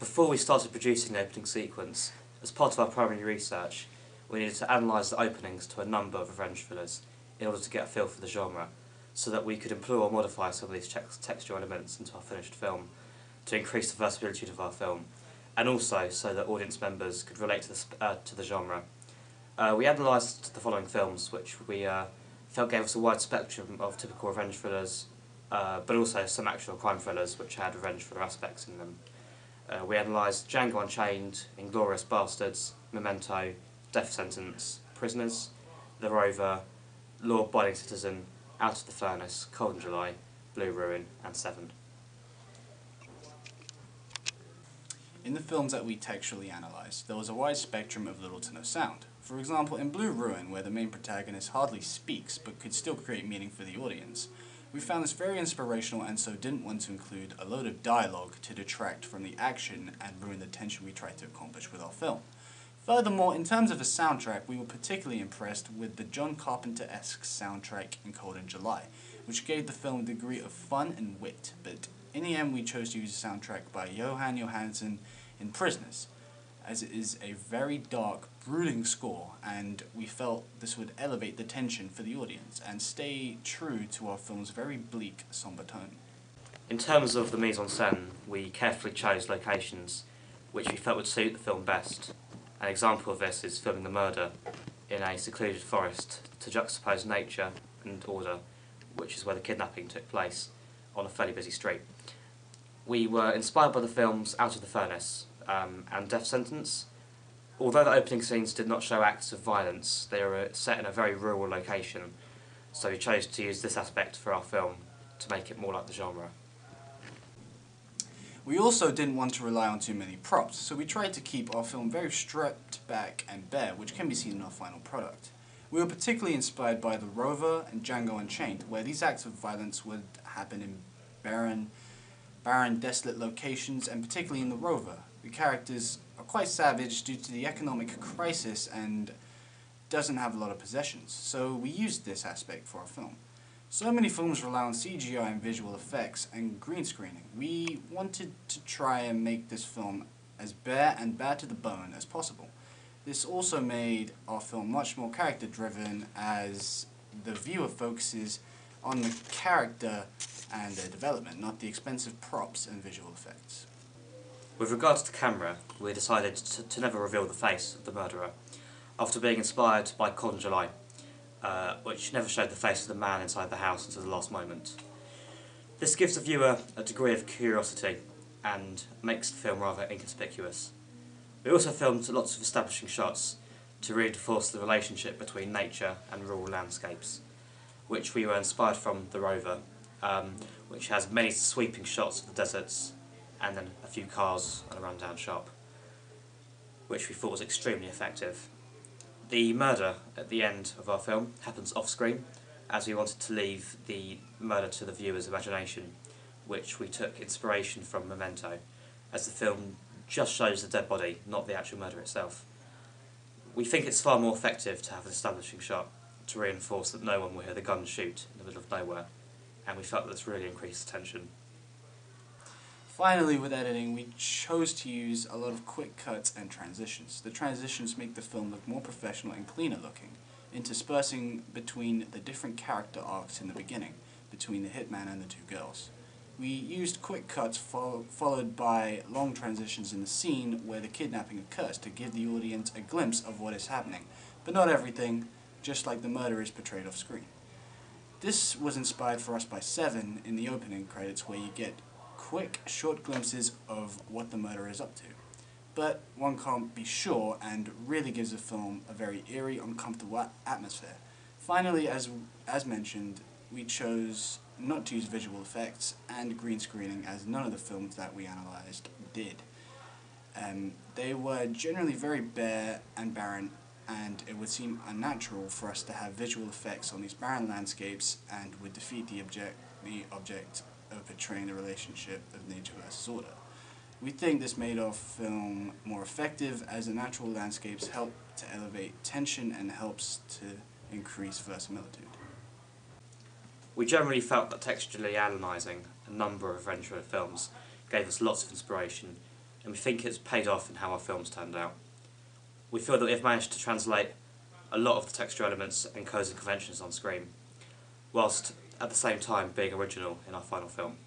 Before we started producing the opening sequence, as part of our primary research, we needed to analyse the openings to a number of revenge thrillers in order to get a feel for the genre, so that we could improve or modify some of these textual elements into our finished film to increase the versatility of our film, and also so that audience members could relate to the genre. We analysed the following films, which we felt gave us a wide spectrum of typical revenge thrillers, but also some actual crime thrillers which had revenge thriller aspects in them. We analysed Django Unchained, Inglourious Bastards, Memento, Death Sentence, Prisoners, The Rover, Law-Abiding Citizen, Out of the Furnace, Cold in July, Blue Ruin, and Seven. In the films that we textually analysed, there was a wide spectrum of little to no sound. For example, in Blue Ruin, where the main protagonist hardly speaks but could still create meaning for the audience, we found this very inspirational and so didn't want to include a load of dialogue to detract from the action and ruin the tension we tried to accomplish with our film. Furthermore, in terms of the soundtrack, we were particularly impressed with the John Carpenter-esque soundtrack in Cold in July, which gave the film a degree of fun and wit, but in the end we chose to use a soundtrack by Johan Johansson in Prisoners, as it is a very dark, brooding score, and we felt this would elevate the tension for the audience and stay true to our film's very bleak, somber tone. In terms of the mise-en-scène, we carefully chose locations which we felt would suit the film best. An example of this is filming the murder in a secluded forest to juxtapose nature and order, which is where the kidnapping took place, on a fairly busy street. We were inspired by the films Out of the Furnace and Death Sentence. Although the opening scenes did not show acts of violence, they were set in a very rural location, so we chose to use this aspect for our film to make it more like the genre. We also didn't want to rely on too many props, so we tried to keep our film very stripped back and bare, which can be seen in our final product. We were particularly inspired by The Rover and Django Unchained, where these acts of violence would happen in barren, desolate locations, and particularly in The Rover. The characters are quite savage due to the economic crisis and doesn't have a lot of possessions, so we used this aspect for our film. So many films rely on CGI and visual effects and green screening. We wanted to try and make this film as bare and bad to the bone as possible. This also made our film much more character-driven, as the viewer focuses on the character and their development, not the expensive props and visual effects. With regards to camera, we decided to never reveal the face of the murderer, after being inspired by Cold in July, which never showed the face of the man inside the house until the last moment. This gives the viewer a degree of curiosity and makes the film rather inconspicuous. We also filmed lots of establishing shots to reinforce the relationship between nature and rural landscapes, which we were inspired from The Rover, which has many sweeping shots of the deserts and then a few cars and a rundown shop, which we thought was extremely effective. The murder at the end of our film happens off-screen, as we wanted to leave the murder to the viewer's imagination, which we took inspiration from Memento, as the film just shows the dead body, not the actual murder itself. We think it's far more effective to have an establishing shot to reinforce that no one will hear the gun shoot in the middle of nowhere, and we felt that this really increased the tension. Finally, with editing, we chose to use a lot of quick cuts and transitions. The transitions make the film look more professional and cleaner looking, interspersing between the different character arcs in the beginning, between the hitman and the two girls. We used quick cuts followed by long transitions in the scene where the kidnapping occurs to give the audience a glimpse of what is happening, but not everything, just like the murder is portrayed off screen. This was inspired for us by Seven in the opening credits, where you get quick, short glimpses of what the murderer is up to. But one can't be sure, and really gives the film a very eerie, uncomfortable atmosphere. Finally, as mentioned, we chose not to use visual effects and green screening, as none of the films that we analysed did. They were generally very bare and barren, and it would seem unnatural for us to have visual effects on these barren landscapes, and would defeat the object of portraying the relationship of nature versus order. We think this made our film more effective, as the natural landscapes help to elevate tension and helps to increase verisimilitude. We generally felt that textually analysing a number of revenge thriller films gave us lots of inspiration, and we think it's paid off in how our films turned out. We feel that we've managed to translate a lot of the textual elements and codes and conventions on screen, whilst at the same time being original in our final film.